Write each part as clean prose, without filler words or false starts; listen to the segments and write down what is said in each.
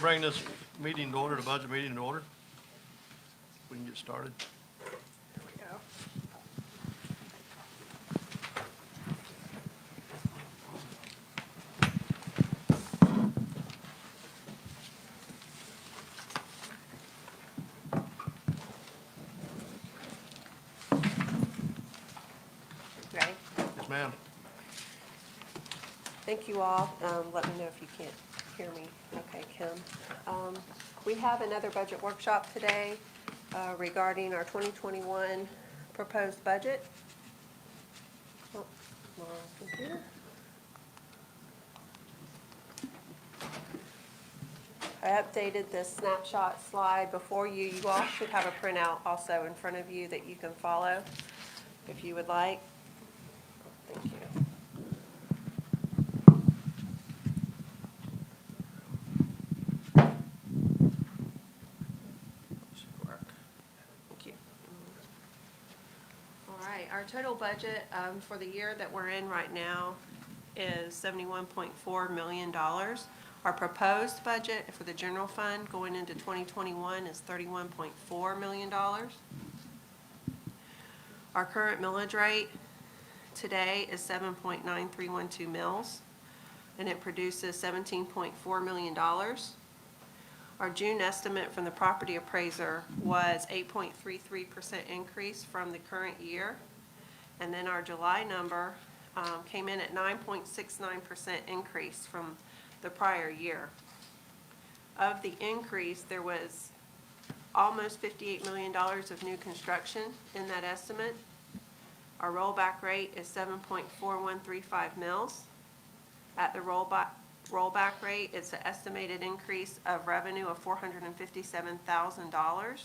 bring this meeting to order, the budget meeting to order. We can get started. There we go. Ready? Yes, ma'am. Thank you all. Let me know if you can't hear me. Okay, Kim. We have another budget workshop today regarding our 2021 proposed budget. Oh, wrong computer. I updated this snapshot slide before you. You all should have a printout also in front of you that you can follow if you would like. Thank you. Thank you. All right, our total budget for the year that we're in right now is $71.4 million. Our proposed budget for the general fund going into 2021 is $31.4 million. Our current millage rate today is 7.9312 mils, and it produces $17.4 million. Our June estimate from the property appraiser was 8.33% increase from the current year. And then our July number came in at 9.69% increase from the prior year. Of the increase, there was almost $58 million of new construction in that estimate. Our rollback rate is 7.4135 mils. At the rollback rate, it's an estimated increase of revenue of $457,000.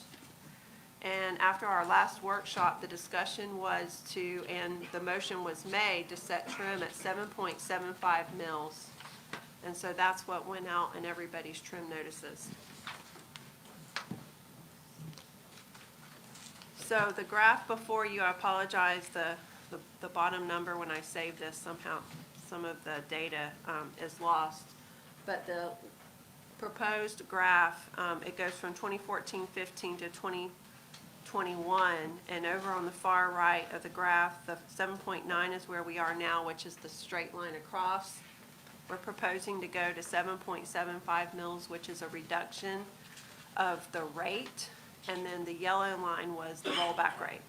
And after our last workshop, the discussion was to, and the motion was made to set trim at 7.75 mils. And so that's what went out in everybody's trim notices. So the graph before you, I apologize, the bottom number when I saved this, somehow some of the data is lost. But the proposed graph, it goes from 2014-15 to 2021, and over on the far right of the graph, the 7.9 is where we are now, which is the straight line across. We're proposing to go to 7.75 mils, which is a reduction of the rate, and then the yellow line was the rollback rate.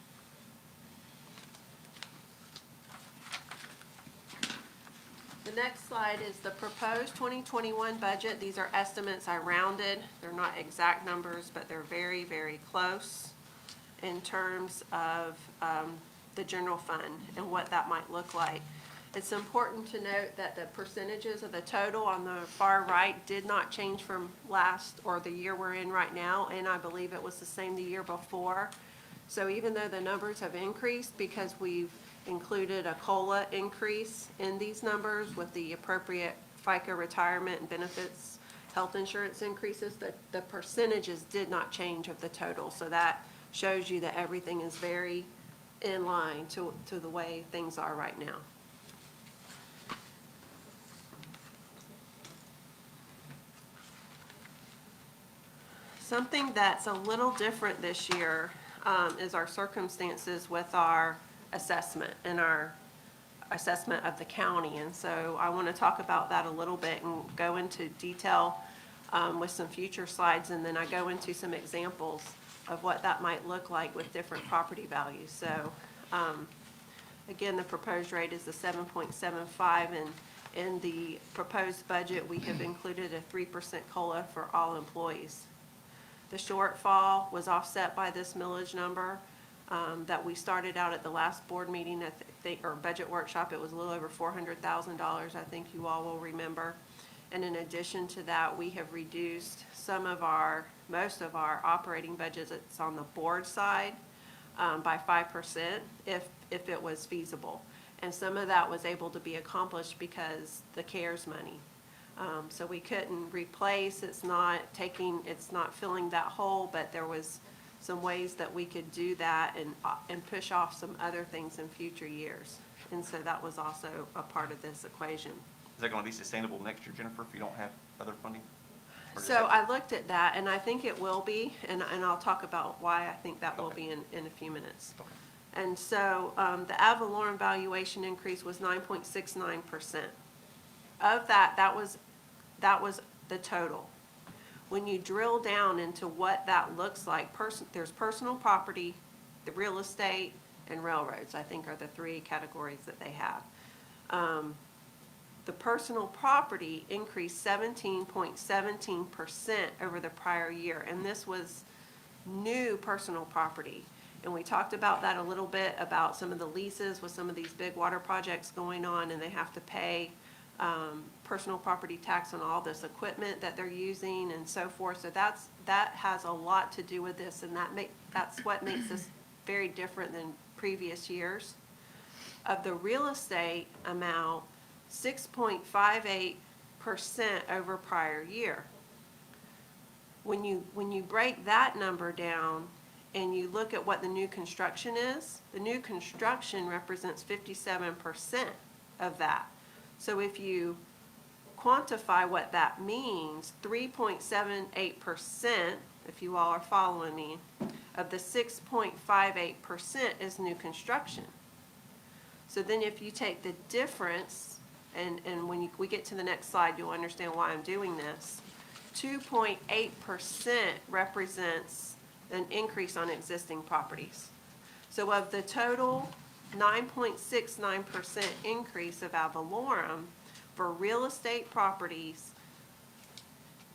The next slide is the proposed 2021 budget. These are estimates I rounded. They're not exact numbers, but they're very, very close in terms of the general fund and what that might look like. It's important to note that the percentages of the total on the far right did not change from last or the year we're in right now, and I believe it was the same the year before. So even though the numbers have increased because we've included a COLA increase in these numbers with the appropriate FICA retirement and benefits health insurance increases, the percentages did not change of the total. So that shows you that everything is very in line to the way things are right now. Something that's a little different this year is our circumstances with our assessment and our assessment of the county. And so I want to talk about that a little bit and go into detail with some future slides, and then I go into some examples of what that might look like with different property values. So again, the proposed rate is the 7.75, and in the proposed budget we have included a 3% COLA for all employees. The shortfall was offset by this millage number that we started out at the last board meeting, or budget workshop. It was a little over $400,000, I think you all will remember. And in addition to that, we have reduced most of our operating budgets. It's on the board side by 5% if it was feasible. And some of that was able to be accomplished because the CARES money. So we couldn't replace, it's not filling that hole, but there was some ways that we could do that and push off some other things in future years. And so that was also a part of this equation. Is that going to be sustainable next year, Jennifer, if you don't have other funding? Or does So that- I looked at that, and I think it will be, and I'll talk about why I think that will Okay. be in a few minutes. Okay. And so, the ad valorem valuation increase was 9.69%. Of that, that was the total. When you drill down into what that looks like, there's personal property, the real estate, and railroads, I think are the three categories that they have. The personal property increased 17.17% over the prior year, and this was new personal property. And we talked about that a little bit, about some of the leases with some of these big water projects going on, and they have to pay personal property tax on all this equipment that they're using and so forth. So that has a lot to do with this, and that's what makes this very different than previous years. Of the real estate amount, 6.58% over prior year. When you break that number down and you look at what the new construction is, the new construction represents 57% of that. So if you quantify what that means, 3.78%, if you all are following me, of the 6.58% is new construction. So then if you take the difference, and when we get to the next slide, you'll understand why I'm doing this. 2.8% represents an increase on existing properties. So of the total 9.69% increase of ad valorem for real estate properties,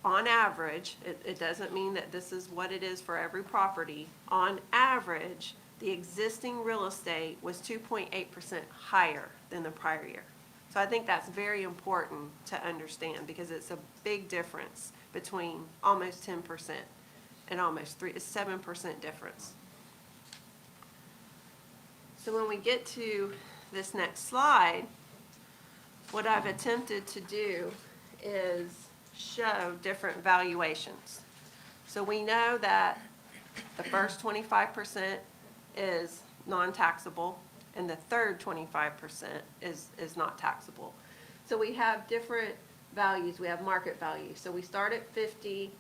on average, it doesn't mean that this is what it is for every property, on average, the existing real estate was 2.8% higher than the prior year. So I think that's very important to understand, because it's a big difference between almost 10% and almost 3%. It's 7% difference. So when we get to this next slide, what I've attempted to do is show different valuations. So we know that the first 25% is non-taxable, and the third 25% is not taxable. So we have different values. We have market value. So we start at 50,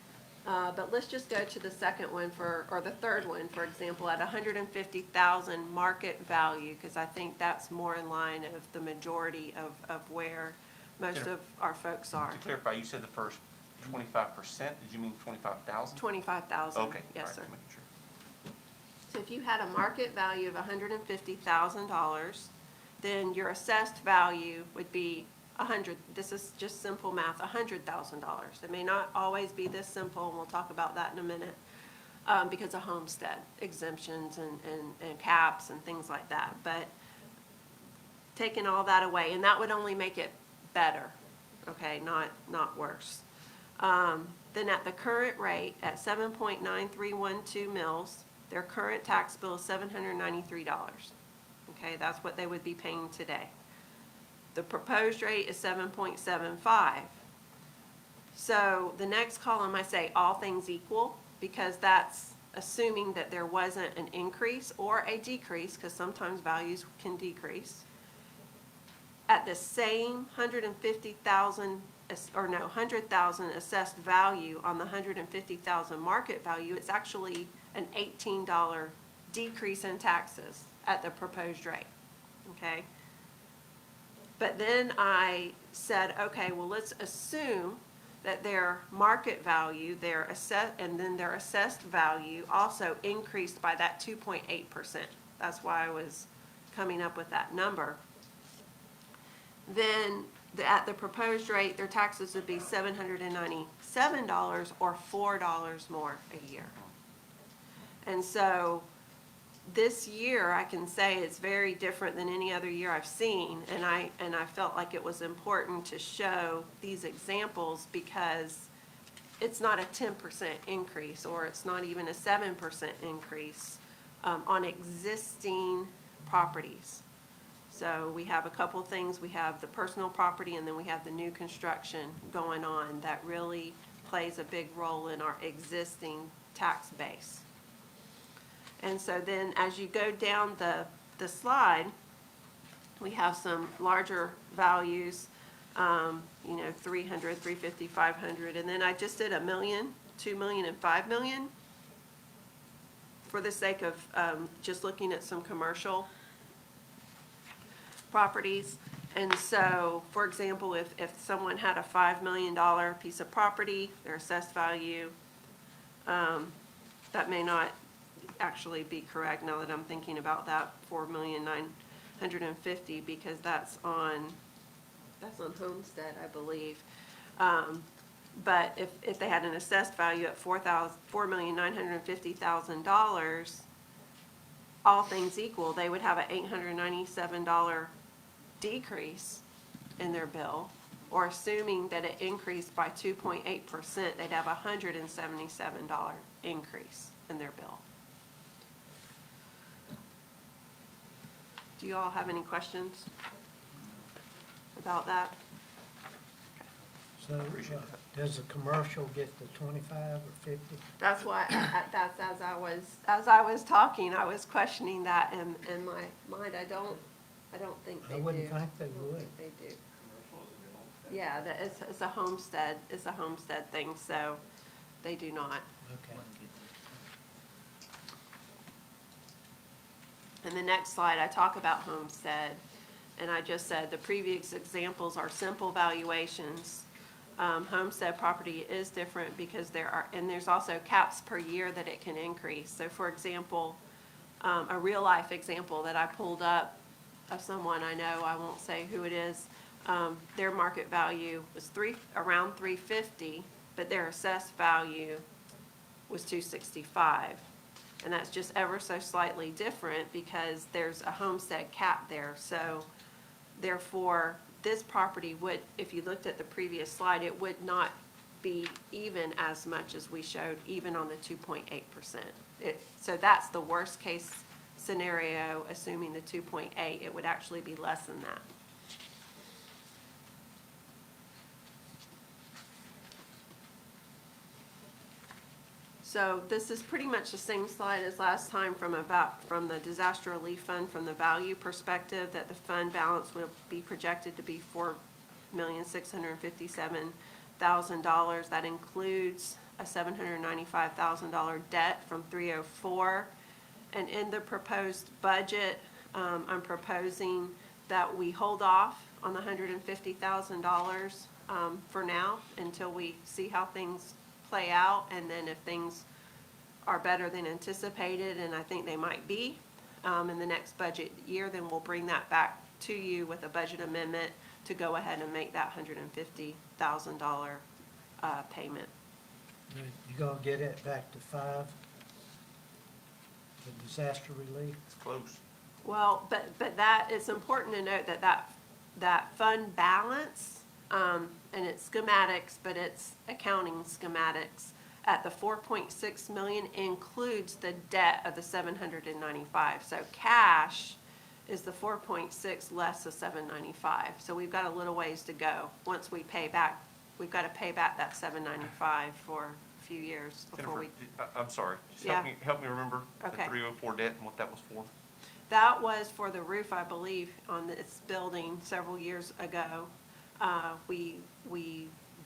but let's just go to the second one or the third one, for example, at 150,000 market value, because I think that's more in line of the majority of where most of our folks are. To clarify, you said the first 25%, did you mean 25,000? 25,000. Okay. Yes, all right, sir. making sure. So if you had a market value of $150,000, then your assessed value would be this is just simple math, $100,000. It may not always be this simple, and we'll talk about that in a minute, because of homestead exemptions and caps and things like that. But taking all that away, and that would only make it better, okay, not worse. Then at the current rate, at 7.9312 mils, their current tax bill is $793. Okay, that's what they would be paying today. The proposed rate is 7.75. So the next column, I say all things equal, because that's assuming that there wasn't an increase or a decrease, because sometimes values can decrease. At the same 100,000 assessed value on the 150,000 market value, it's actually an $18 decrease in taxes at the proposed rate, okay? But then I said, okay, well, let's assume that their market value, and then their assessed value also increased by that 2.8%. That's why I was coming up with that number. Then at the proposed rate, their taxes would be $797 or $4 more a year. And so this year, I can say it's very different than any other year I've seen, and I felt like it was important to show these examples, because it's not a 10% increase, or it's not even a 7% increase on existing properties. So we have a couple things. We have the personal property, and then we have the new construction going on that really plays a big role in our existing tax base. And so then as you go down the slide, we have some larger values. you know, 300, 350, 500, and then I just did 1 million, 2 million, and 5 million for the sake of just looking at some commercial properties. And so, for example, if someone had a $5 million piece of property, their assessed value, that may not actually be correct now that I'm thinking about that, 4,950,000, because that's on Homestead, I believe. But if they had an assessed value at $4,950,000, all things equal, they would have an $897 decrease in their bill, or assuming that it increased by 2.8%, they'd have a $177 increase in their bill. Do you all have any questions about that? So, does the commercial get the 25 or 50? That's why, that's as I was talking, I was questioning that in my mind. I don't think they do. I wouldn't think they I don't would. think they do. Yeah, that it's a homestead thing, so they do not. Okay. In the next slide, I talk about homestead, and I just said the previous examples are simple valuations. Homestead property is different because there's also caps per year that it can increase. So for example, a real life example that I pulled up of someone I know, I won't say who it is, their market value was around $350, but their assessed value was $265. And that's just ever so slightly different because there's a homestead cap there. So therefore, this property would, if you looked at the previous slide, it would not be even as much as we showed, even on the 2.8%. So that's the worst case scenario, assuming the 2.8, it would actually be less than that. So this is pretty much the same slide as last time from the disaster relief fund, from the value perspective, that the fund balance will be projected to be $4,657,000. That includes a $795,000 debt from 304. And in the proposed budget, I'm proposing that we hold off on the $150,000 for now until we see how things play out, and then if things are better than anticipated, and I think they might be, in the next budget year, then we'll bring that back to you with a budget amendment to go ahead and make that $150,000 payment. You gonna get it back to 5? The disaster relief? It's close. Well, but that, it's important to note that fund balance, and it's schematics, but it's accounting schematics, at the 4.6 million includes the debt of the 795. So cash is the 4.6 less the 795. So we've got a little ways to go. Once we pay back, we've got to pay back that 795 for a few years before we. Jennifer, I'm sorry, just Yeah. help me remember the Okay. 304 debt and what that was for. That was for the roof, I believe, on this building several years ago. We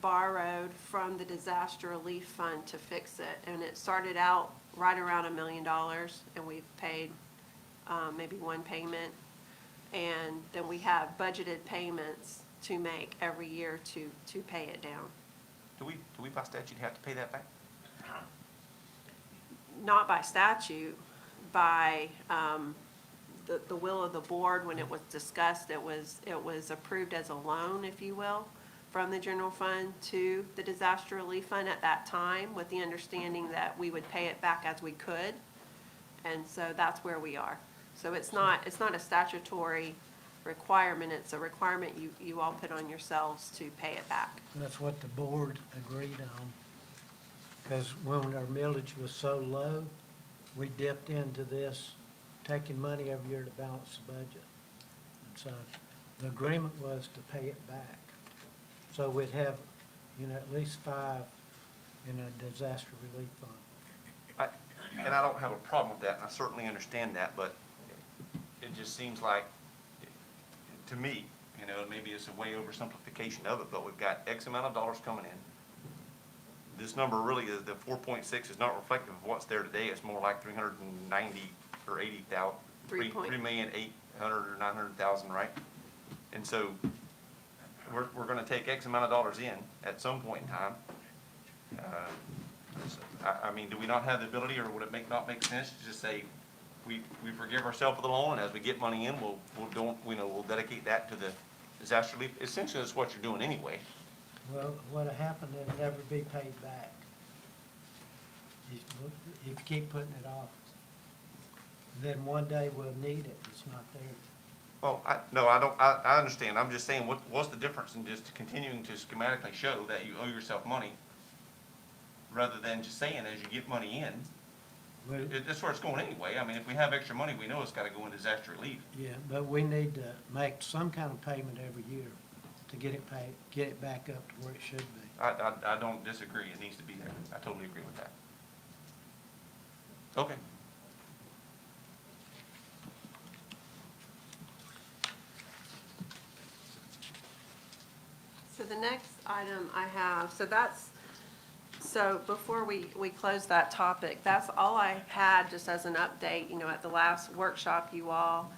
borrowed from the disaster relief fund to fix it, and it started out right around $1 million, and we've paid maybe one payment, and then we have budgeted payments to make every year to pay it down. Do we by statute have to pay that back? Not by statute, by the will of the board. When it was discussed, it was approved as a loan, if you will, from the general fund to the disaster relief fund at that time, with the understanding that we would pay it back as we could. And so that's where we are. So it's not a statutory requirement, it's a requirement you all put on yourselves to pay it back. That's what the board agreed on. Because when our millage was so low, we dipped into this, taking money every year to balance the budget. And so the agreement was to pay it back. So we'd have, at least 5 in a disaster relief fund. And I don't have a problem with that, and I certainly understand that, but it just seems like, to me, You know, maybe it's a way oversimplification of it, but we've got X amount of dollars coming in. This number really is, the 4.6 is not reflective of what's there today. It's more like 390 or 80,000, Three point- 3,800,000 or 900,000, right? And so we're gonna take X amount of dollars in at some point in time. I mean, do we not have the ability, or would it not make sense to just say, we forgive ourselves for the loan, and as we get money in, we'll dedicate that to the disaster relief? Essentially, that's what you're doing anyway. Well, what'll happen, it'll never be paid back. If you keep putting it off. Then one day we'll need it, it's not there. Well, I understand. I'm just saying, what's the difference in just continuing to schematically show that you owe yourself money, rather than just saying as you get money in, Well, that's where it's going anyway. I mean, if we have extra money, we know it's gotta go in disaster relief. yeah, but we need to make some kind of payment every year to get it paid, get it back up to where it should be. I don't disagree. It needs to be there. I totally agree with that. Okay. So the next item I have, so before we close that topic, that's all I had just as an update. You know, at the last workshop, you all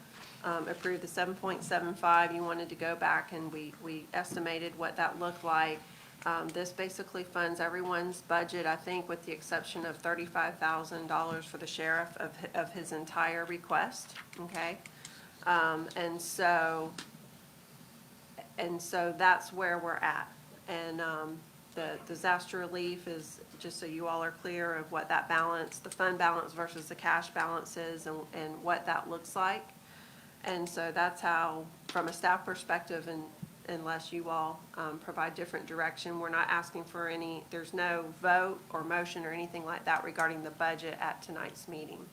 approved the 7.75. You wanted to go back and we estimated what that looked like. This basically funds everyone's budget, I think, with the exception of $35,000 for the sheriff of his entire request, okay? And so that's where we're at. And the disaster relief is, just so you all are clear of what that balance, the fund balance versus the cash balance is and what that looks like. And so that's how, from a staff perspective, and unless you all provide different direction, we're not asking for any, there's no vote or motion or anything like that regarding the budget at tonight's meeting.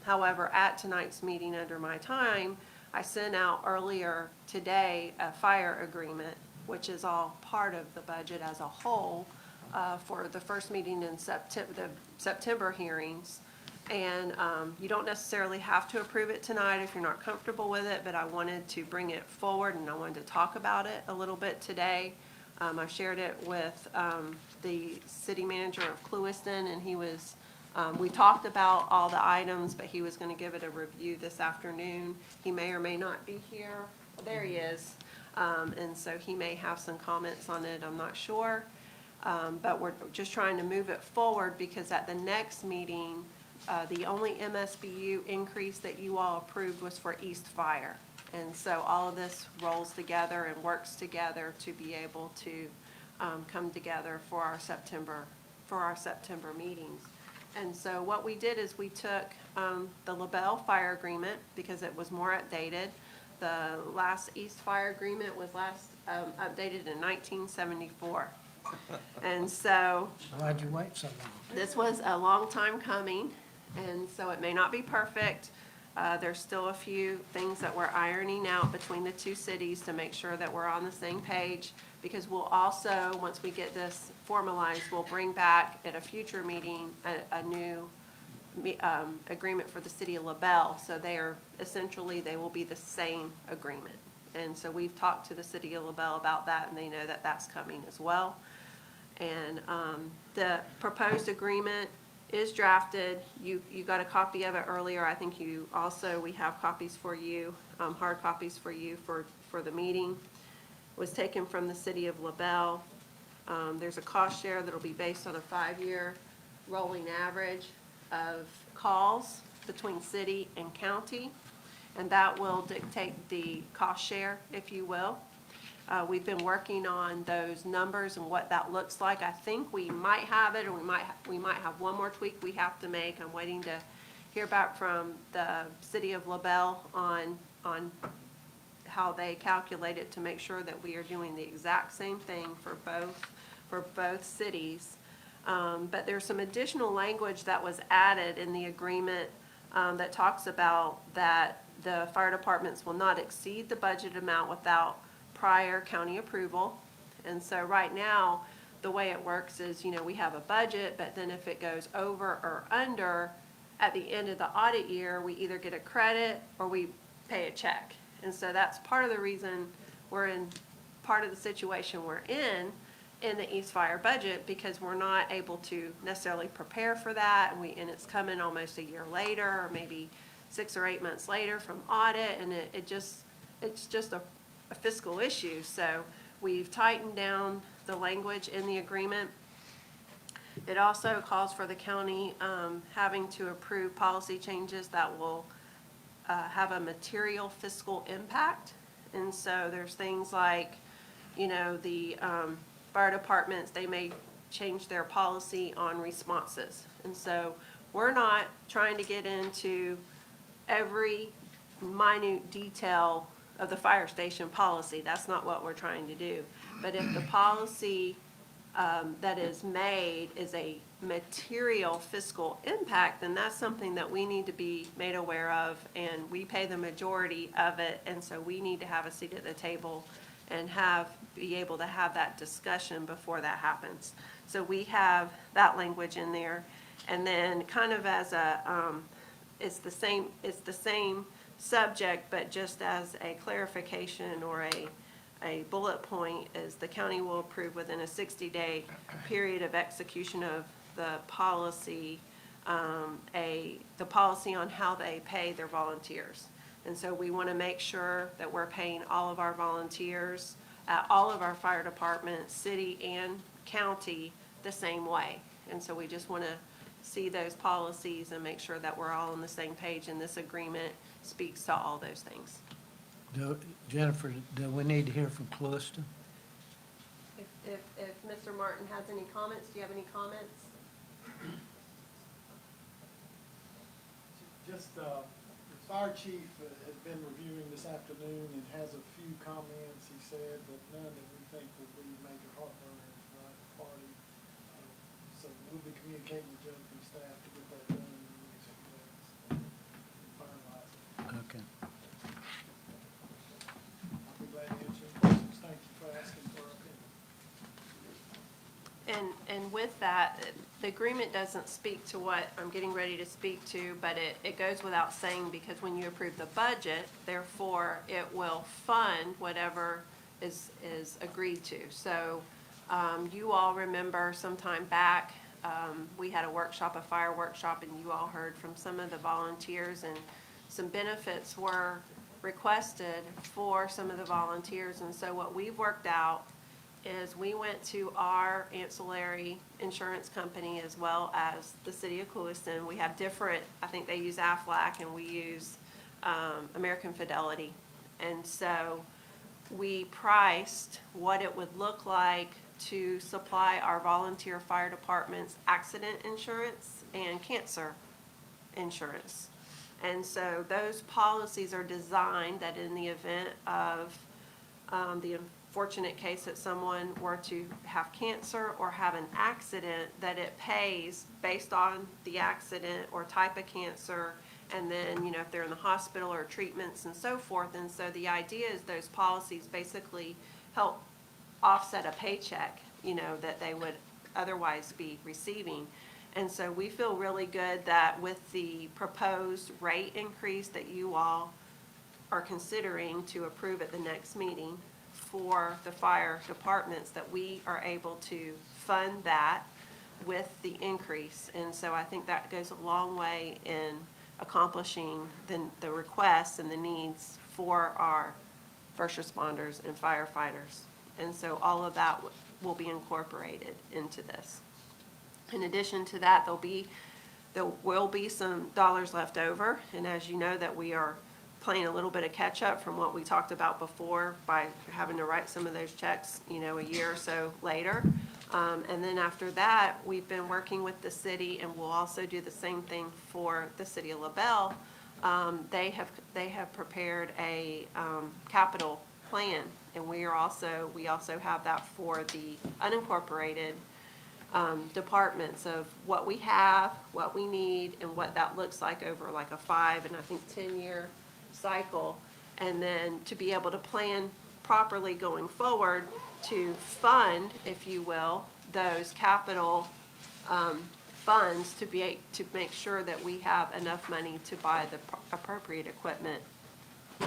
However, at tonight's meeting under my time, I sent out earlier today a fire agreement, which is all part of the budget as a whole, for the first meeting in the September hearings. And you don't necessarily have to approve it tonight if you're not comfortable with it, but I wanted to bring it forward and I wanted to talk about it a little bit today. I shared it with the city manager of Clewiston, and he was, we talked about all the items, but he was going to give it a review this afternoon. He may or may not be here. There he is. And so he may have some comments on it, I'm not sure. But we're just trying to move it forward because at the next meeting, the only MSBU increase that you all approved was for East Fire. And so all of this rolls together and works together to be able to come together for our September meetings. And so what we did is we took the LaBelle Fire Agreement because it was more updated. The last East Fire Agreement was last updated in 1974. And so Why'd you wait so long? this was a long time coming, and so it may not be perfect. There's still a few things that we're ironing out between the two cities to make sure that we're on the same page, because we'll also, once we get this formalized, we'll bring back at a future meeting a new agreement for the city of LaBelle. So they are, essentially, they will be the same agreement. And so we've talked to the city of LaBelle about that, and they know that that's coming as well. And the proposed agreement is drafted. You got a copy of it earlier. I think you also, we have copies for you, hard copies for you for the meeting. It was taken from the city of LaBelle. There's a cost share that'll be based on a 5-year rolling average of calls between city and county, and that will dictate the cost share, if you will. We've been working on those numbers and what that looks like. I think we might have it, or we might have one more tweak we have to make. I'm waiting to hear back from the city of LaBelle on how they calculate it to make sure that we are doing the exact same thing for both cities. But there's some additional language that was added in the agreement that talks about that the fire departments will not exceed the budget amount without prior county approval. And so right now, the way it works is, you know, we have a budget, but then if it goes over or under, at the end of the audit year, we either get a credit or we pay a check. And so that's part of the reason we're in, part of the situation we're in the East Fire budget, because we're not able to necessarily prepare for that, and it's coming almost a year later, or maybe 6 or 8 months later from audit, and it's just a fiscal issue. So we've tightened down the language in the agreement. It also calls for the county having to approve policy changes that will have a material fiscal impact. And so there's things like, the fire departments, they may change their policy on responses. And so we're not trying to get into every minute detail of the fire station policy. That's not what we're trying to do. But if the policy that is made is a material fiscal impact, then that's something that we need to be made aware of, and we pay the majority of it, and so we need to have a seat at the table and be able to have that discussion before that happens. So we have that language in there, and then kind of as it's the same subject, but just as a clarification or a bullet point, is the county will approve within a 60-day period of execution of the policy, the policy on how they pay their volunteers. And so we want to make sure that we're paying all of our volunteers at all of our fire departments, city and county, the same way. And so we just want to see those policies and make sure that we're all on the same page, and this agreement speaks to all those things. Jennifer, do we need to hear from Calista? If Mr. Martin has any comments, do you have any comments? Just, the fire chief has been reviewing this afternoon and has a few comments, he said, but none that we think will be major heartburners for either party. So we'll be communicating with Jennifer and staff to get that done in the next few days and finalize it. Okay. I'll be glad to answer any questions. Thank you for asking for our opinion. And with that, the agreement doesn't speak to what I'm getting ready to speak to, but it goes without saying, because when you approve the budget, therefore, it will fund whatever is agreed to. So you all remember sometime back, we had a fire workshop, and you all heard from some of the volunteers, and some benefits were requested for some of the volunteers. And so what we've worked out is we went to our ancillary insurance company as well as the city of Clewiston. We have different, I think they use Aflac and we use American Fidelity. And so we priced what it would look like to supply our volunteer fire departments accident insurance and cancer insurance. And so those policies are designed that in the event of the unfortunate case that someone were to have cancer or have an accident, that it pays based on the accident or type of cancer, and then, if they're in the hospital or treatments and so forth. And so the idea is those policies basically help offset a paycheck, that they would otherwise be receiving. And so we feel really good that with the proposed rate increase that you all are considering to approve at the next meeting for the fire departments, that we are able to fund that with the increase. And so I think that goes a long way in accomplishing the requests and the needs for our first responders and firefighters. And so all of that will be incorporated into this. In addition to that, there will be some dollars left over, and as you know, that we are playing a little bit of catch up from what we talked about before by having to write some of those checks, a year or so later. And then after that, we've been working with the city, and we'll also do the same thing for the city of LaBelle. They have prepared a capital plan, and we also have that for the unincorporated departments of what we have, what we need, and what that looks like over like a 5 and I think 10-year cycle. And then to be able to plan properly going forward to fund, if you will, those capital funds to make sure that we have enough money to buy the appropriate equipment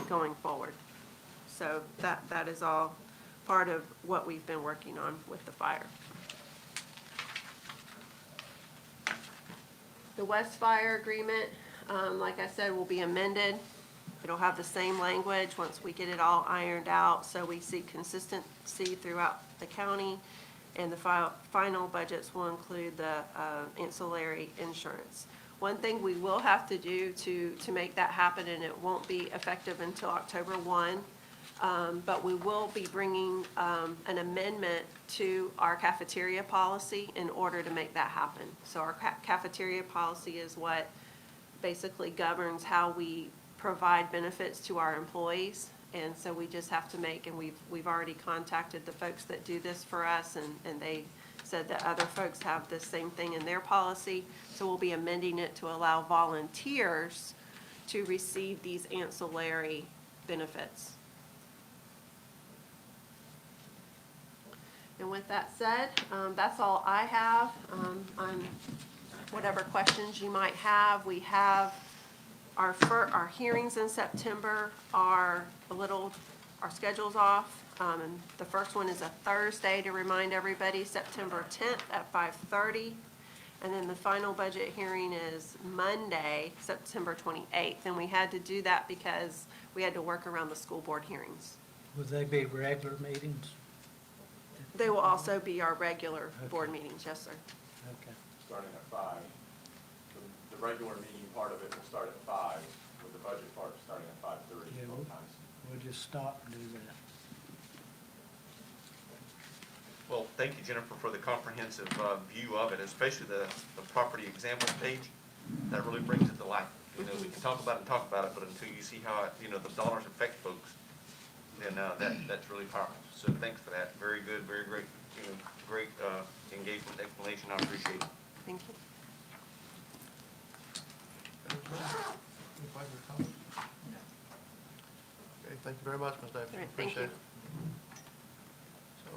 going forward. So that is all part of what we've been working on with the fire. The West Fire agreement, like I said, will be amended. It'll have the same language once we get it all ironed out, so we see consistency throughout the county. And the final budgets will include the ancillary insurance. One thing we will have to do to make that happen, and it won't be effective until October 1, but we will be bringing an amendment to our cafeteria policy in order to make that happen. So our cafeteria policy is what basically governs how we provide benefits to our employees. And so we just have to make, and we've already contacted the folks that do this for us, and they said that other folks have the same thing in their policy. So we'll be amending it to allow volunteers to receive these ancillary benefits. And with that said, that's all I have. On whatever questions you might have, we have our hearings in September are our schedule's off. And the first one is a Thursday, to remind everybody, September 10th at 5:30. And then the final budget hearing is Monday, September 28th. And we had to do that because we had to work around the school board hearings. Would they be regular meetings? They will also be our regular board meetings, yes, sir. Okay. Starting at 5. The regular meeting part of it will start at 5, with the budget part starting at 5:30 Yeah, both times. We'll just stop and do that. Well, thank you, Jennifer, for the comprehensive view of it, especially the property examples page. That really brings it to life. You know, we can talk about it, but until you see how, the dollars affect folks, then that's really powerful. So thanks for that. Very good, very great, great engagement explanation. I appreciate it. Thank you. Any questions or comments? Okay, thank you very much, Ms. Davis. All right, thank Appreciate you. it. So,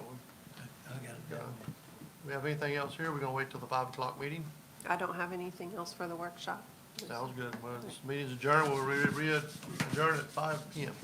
I gotta go. we have anything else here? We're gonna wait till the 5 o'clock meeting? I don't have anything else for the workshop. Sounds good. Well, this meeting's adjourned. We'll adjourn at 5 p.m.